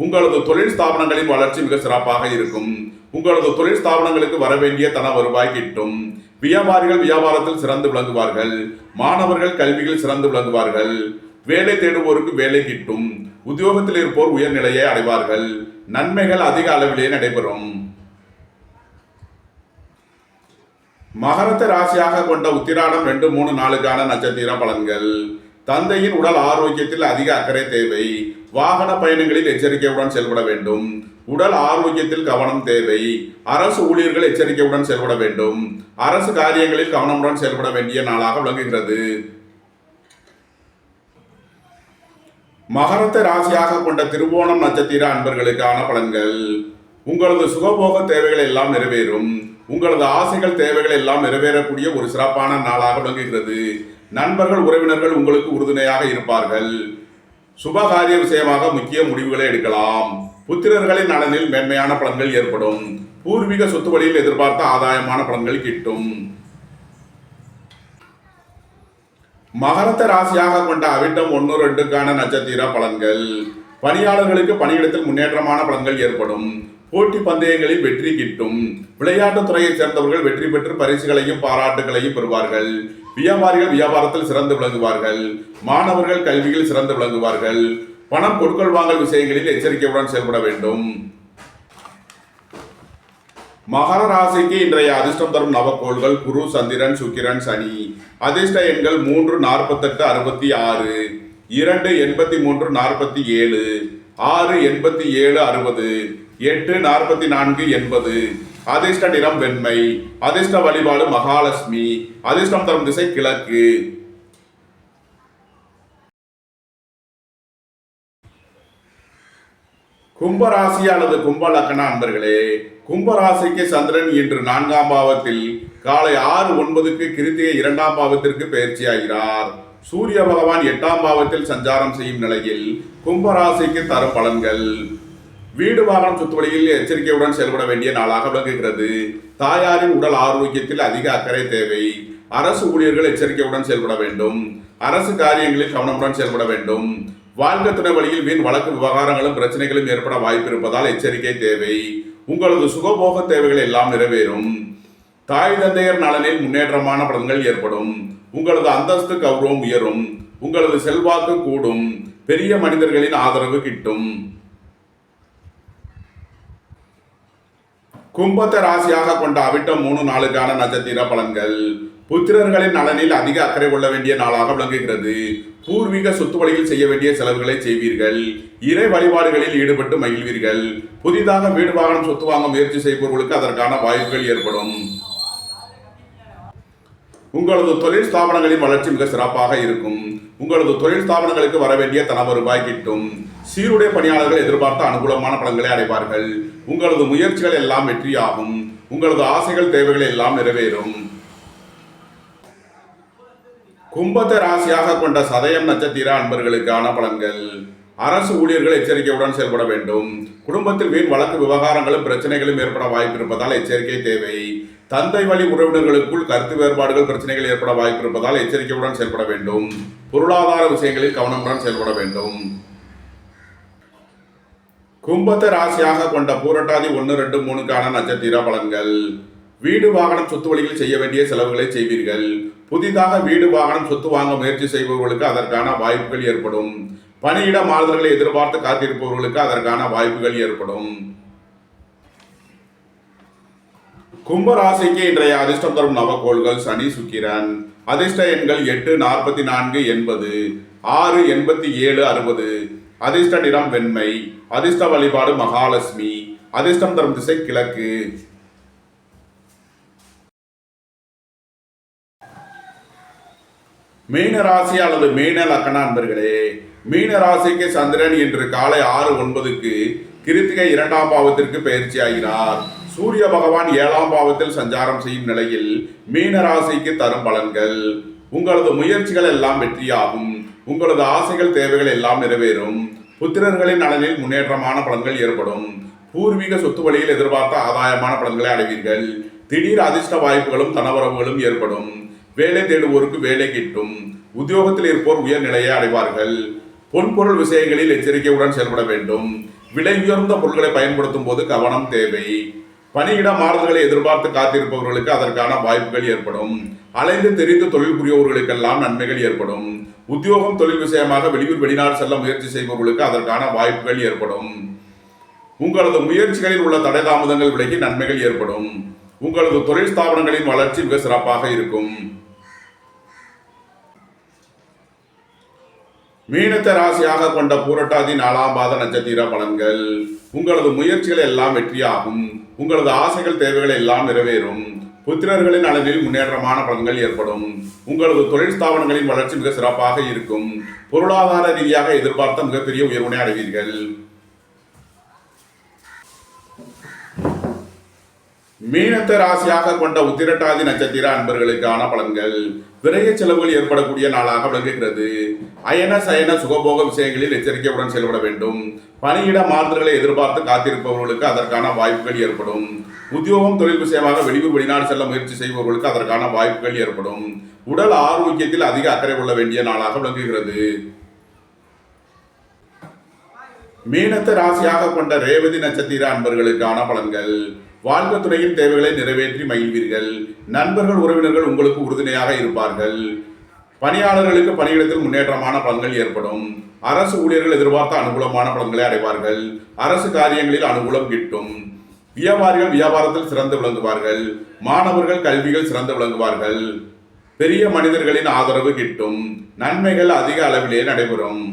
உங்களது தொழில் ஸ்தாபனங்களின் வளர்ச்சி மிக சிறப்பாக இருக்கும். உங்களது தொழில் ஸ்தாபனங்களுக்கு வர வேண்டிய தன வருவாய் கிட்டும். வியாபாரிகள் வியாபாரத்தில் சிறந்து விளங்குவார்கள். மாணவர்கள் கல்வியில் சிறந்து விளங்குவார்கள். வேலை தேடுவோருக்கு வேலை கிட்டும். உத்தியோகத்தில் இருப்போர் உயர்நிலையை அடைவார்கள். நன்மைகள் அதிக அளவிலே நடைபெறும். மகரத்தை ராசியாக கொண்ட உத்திராடம் 2, 3, 4 நட்சத்திர பலன்கள். தந்தையின் உடல் ஆரோக்கியத்தில் அதிக அக்கறை தேவை. வாகன பயணங்களில் எச்சரிக்கையுடன் செயல்பட வேண்டும். உடல் ஆரோக்கியத்தில் கவனம் தேவை. அரசு ஊழியர்கள் எச்சரிக்கையுடன் செயல்பட வேண்டும். அரசு காரியங்களில் கவனமுடன் செயல்பட வேண்டிய நாளாக விளங்குகிறது. மகரத்தை ராசியாக கொண்ட திருவோணம் நட்சத்திர அன்பர்களுக்கான பலன்கள். உங்களது சுகபோக தேவைகள் எல்லாம் நிறைவேறும். உங்களது ஆசைகள் தேவைகள் எல்லாம் நிறைவேறக்கூடிய ஒரு சிறப்பான நாளாக விளங்குகிறது. நண்பர்கள் உறவினர்கள் உங்களுக்கு உறுதுணையாக இருப்பார்கள். சுபகாரிய விஷயமாக முக்கிய முடிவுகளை எடுக்கலாம். புத்திரர்களின் நலனில் மேன்மையான பலன்கள் ஏற்படும். பூர்வீக சொத்து வழியில் எதிர்பார்த்த ஆதாயமான பலன்கள் கிட்டும். மகரத்தை ராசியாக கொண்ட அவிட்டம் 1, 2 நட்சத்திர பலன்கள். பணியாளர்களுக்கு பணியிடத்தில் முன்னேற்றமான பலன்கள் ஏற்படும். போட்டி பந்தயங்களில் வெற்றி கிட்டும். விளையாட்டுத் துறையைச் சேர்ந்தவர்கள் வெற்றி பெற்று பரிசுகளையும் பாராட்டுகளையும் பெறுவார்கள். வியாபாரிகள் வியாபாரத்தில் சிறந்து விளங்குவார்கள். மாணவர்கள் கல்வியில் சிறந்து விளங்குவார்கள். பணம் கொடுக்கல் வாங்கல் விஷயங்களில் எச்சரிக்கையுடன் செயல்பட வேண்டும். மகர ராசிக்கு இன்றைய அதிர்ஷ்டம் தரும் நவக்கோள்கள் குரு, சந்திரன், சுக்கிரன், சனி. அதிர்ஷ்ட எண்கள் 3, 48, 66, 2, 83, 47, 6, 87, 60, 8, 44, 80. அதிர்ஷ்ட நிறம் வெண்மை. அதிர்ஷ்ட வழிபாடு மகாலட்சுமி. அதிர்ஷ்டம் தரும் திசை கிழக்கு. கும்பராசி அல்லது கும்ப லக்ன அன்பர்களே, கும்பராசிக்கு சந்திரன் இன்று 4ஆம் பாவத்தில் காலை 6:09 கிருத்திகை 2ஆம் பாவத்திற்கு பயிற்சியாகிறார். சூரிய பகவான் 8ஆம் பாவத்தில் சஞ்சாரம் செய்யும் நிலையில் கும்பராசிக்கு தரும் பலன்கள்: வீடு வாகனம் சொத்து வழியில் எச்சரிக்கையுடன் செயல்பட வேண்டிய நாளாக விளங்குகிறது. தாயாரின் உடல் ஆரோக்கியத்தில் அதிக அக்கறை தேவை. அரசு ஊழியர்கள் எச்சரிக்கையுடன் செயல்பட வேண்டும். அரசு காரியங்களில் கவனமுடன் செயல்பட வேண்டும். வாழ்க்கை துணை வழியில் வீண் வழக்கு விவகாரங்களும் பிரச்சனைகளும் ஏற்பட வாய்ப்பு இருப்பதால் எச்சரிக்கை தேவை. உங்களது சுகபோக தேவைகள் எல்லாம் நிறைவேறும். தாய் தந்தையர் நலனில் முன்னேற்றமான பலன்கள் ஏற்படும். உங்களது அந்தஸ்து கௌரவம் உயரும். உங்களது செல்வாக்கு கூடும். பெரிய மனிதர்களின் ஆதரவு கிட்டும். கும்பத்தை ராசியாக கொண்ட அவிட்டம் 3, 4 நட்சத்திர பலன்கள். புத்திரர்களின் நலனில் அதிக அக்கறை கொள்ள வேண்டிய நாளாக விளங்குகிறது. பூர்வீக சொத்து வழியில் செய்ய வேண்டிய செலவுகளை செய்வீர்கள். இறை வழிபாடுகளில் ஈடுபட்டு மகிழ்வீர்கள். புதிதாக வீடு வாகனம் சொத்து வாங்க முயற்சி செய்பவர்களுக்கு அதற்கான வாய்ப்புகள் ஏற்படும். உங்களது தொழில் ஸ்தாபனங்களின் வளர்ச்சி மிக சிறப்பாக இருக்கும். உங்களது தொழில் ஸ்தாபனங்களுக்கு வர வேண்டிய தன வருவாய் கிட்டும். சீருடைய பணியாளர்கள் எதிர்பார்த்த அனுகூலமான பலன்களை அடைவார்கள். உங்களது முயற்சிகள் எல்லாம் வெற்றியாகும். உங்களது ஆசைகள் தேவைகள் எல்லாம் நிறைவேறும். கும்பத்தை ராசியாக கொண்ட சதயம் நட்சத்திர அன்பர்களுக்கான பலன்கள். அரசு ஊழியர்கள் எச்சரிக்கையுடன் செயல்பட வேண்டும். குடும்பத்தில் வீண் வழக்கு விவகாரங்களும் பிரச்சனைகளும் ஏற்பட வாய்ப்பு இருப்பதால் எச்சரிக்கை தேவை. தந்தை வழி உறவினர்களுக்குள் கருத்து வேறுபாடுகள் பிரச்சனைகள் ஏற்பட வாய்ப்பு இருப்பதால் எச்சரிக்கையுடன் செயல்பட வேண்டும். பொருளாதார விஷயங்களில் கவனமுடன் செயல்பட வேண்டும். கும்பத்தை ராசியாக கொண்ட பூரட்டாதி 1, 2, 3 நட்சத்திர பலன்கள். வீடு வாகனம் சொத்து வழியில் செய்ய வேண்டிய செலவுகளை செய்வீர்கள். புதிதாக வீடு வாகனம் சொத்து வாங்க முயற்சி செய்பவர்களுக்கு அதற்கான வாய்ப்புகள் ஏற்படும். பணியிட மாறுதல்களை எதிர்பார்த்து காத்திருப்பவர்களுக்கு அதற்கான வாய்ப்புகள் ஏற்படும். கும்பராசிக்கு இன்றைய அதிர்ஷ்டம் தரும் நவக்கோள்கள் சனி, சுக்கிரன். அதிர்ஷ்ட எண்கள் 8, 44, 80, 6, 87, 60. அதிர்ஷ்ட நிறம் வெண்மை. அதிர்ஷ்ட வழிபாடு மகாலட்சுமி. அதிர்ஷ்டம் தரும் திசை கிழக்கு. மீன ராசி அல்லது மீன லக்கண அன்பர்களே, மீன ராசிக்கு சந்திரன் இன்று காலை 6:09 கிருத்திகை 2ஆம் பாவத்திற்கு பயிற்சி ஆகிறார். சூரிய பகவான் 7ஆம் பாவத்தில் சஞ்சாரம் செய்யும் நிலையில் மீன ராசிக்கு தரும் பலன்கள்: உங்களது முயற்சிகள் எல்லாம் வெற்றியாகும். உங்களது ஆசைகள் தேவைகள் எல்லாம் நிறைவேறும். புத்திரர்களின் நலனில் முன்னேற்றமான பலன்கள் ஏற்படும். பூர்வீக சொத்து வழியில் எதிர்பார்த்த ஆதாயமான பலன்களை அடைவீர்கள். திடீர் அதிர்ஷ்ட வாய்ப்புகளும் தனவரவுகளும் ஏற்படும். வேலை தேடுவோருக்கு வேலை கிட்டும். உத்தியோகத்தில் இருப்போர் உயர்நிலையை அடைவார்கள். பொன்பொருள் விஷயங்களில் எச்சரிக்கையுடன் செயல்பட வேண்டும். விலை உயர்ந்த பொருட்களை பயன்படுத்தும் போது கவனம் தேவை. பணியிட மாறுதல்களை எதிர்பார்த்து காத்திருப்பவர்களுக்கு அதற்கான வாய்ப்புகள் ஏற்படும். அலைந்து தெரிந்து தொழில் புரியவர்களுக்கெல்லாம் நன்மைகள் ஏற்படும். உத்தியோகம் தொழில் விஷயமாக வெளியூர் வெளிநாடு செல்ல முயற்சி செய்பவர்களுக்கு அதற்கான வாய்ப்புகள் ஏற்படும். உங்களது முயற்சிகளில் உள்ள தடை தாமதங்கள் விலகி நன்மைகள் ஏற்படும். உங்களது தொழில் ஸ்தாபனங்களின் வளர்ச்சி மிக சிறப்பாக இருக்கும். மீனத்தை ராசியாக கொண்ட பூரட்டாதி 4ஆம் பாத நட்சத்திர பலன்கள்: உங்களது முயற்சிகள் எல்லாம் வெற்றியாகும். உங்களது ஆசைகள் தேவைகள் எல்லாம் நிறைவேறும். புத்திரர்களின் நலனில் முன்னேற்றமான பலன்கள் ஏற்படும். உங்களது தொழில் ஸ்தாபனங்களின் வளர்ச்சி மிக சிறப்பாக இருக்கும். பொருளாதார ரீதியாக எதிர்பார்த்த மிகப்பெரிய உயர்வினை அடைவீர்கள். மீனத்தை ராசியாக கொண்ட உத்திரட்டாதி நட்சத்திர அன்பர்களுக்கான பலன்கள்: விரைய செலவுகள் ஏற்படக்கூடிய நாளாக விளங்குகிறது. அயன சயன சுகபோக விஷயங்களில் எச்சரிக்கையுடன் செயல்பட வேண்டும். பணியிட மாறுதல்களை எதிர்பார்த்து காத்திருப்பவர்களுக்கு அதற்கான வாய்ப்புகள் ஏற்படும். உத்தியோகம் தொழில் விஷயமாக வெளியூர் வெளிநாடு செல்ல முயற்சி செய்பவர்களுக்கு அதற்கான வாய்ப்புகள் ஏற்படும். உடல் ஆரோக்கியத்தில் அதிக அக்கறை கொள்ள வேண்டிய நாளாக விளங்குகிறது. மீனத்தை ராசியாக கொண்ட ரேவதி நட்சத்திர அன்பர்களுக்கான பலன்கள்: வாழ்க்கை துறையின் தேவைகளை நிறைவேற்றி மகிழ்வீர்கள். நண்பர்கள் உறவினர்கள் உங்களுக்கு உறுதுணையாக இருப்பார்கள். பணியாளர்களுக்கு பணியிடத்தில் முன்னேற்றமான பலன்கள் ஏற்படும். அரசு ஊழியர்கள் எதிர்பார்த்த அனுகூலமான பலன்களை அடைவார்கள். அரசு காரியங்களில் அனுகூலம் கிட்டும். வியாபாரிகள் வியாபாரத்தில் சிறந்து விளங்குவார்கள். மாணவர்கள் கல்விகள் சிறந்து விளங்குவார்கள். பெரிய மனிதர்களின் ஆதரவு கிட்டும். நன்மைகள் அதிக அளவிலே நடைபெறும்.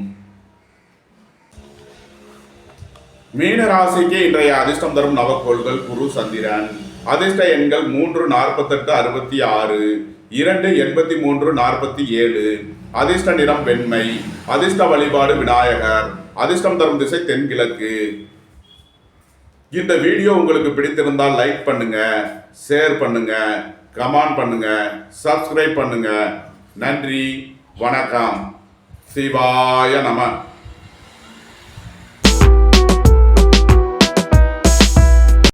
மீன ராசிக்கு இன்றைய அதிர்ஷ்டம் தரும் நவக்கோள்கள் குரு, சந்திரன். அதிர்ஷ்ட எண்கள் 3, 48, 66, 2, 83, 47. அதிர்ஷ்ட நிறம் வெண்மை. அதிர்ஷ்ட வழிபாடு விநாயகர். அதிர்ஷ்டம் தரும் திசை தென்கிழக்கு. இந்த வீடியோ உங்களுக்கு பிடித்திருந்தால் லைக் பண்ணுங்க, ஷேர் பண்ணுங்க, கமெண்ட் பண்ணுங்க, சப்ஸ்கிரைப் பண்ணுங்க. நன்றி, வணக்கம். சிவாய நம.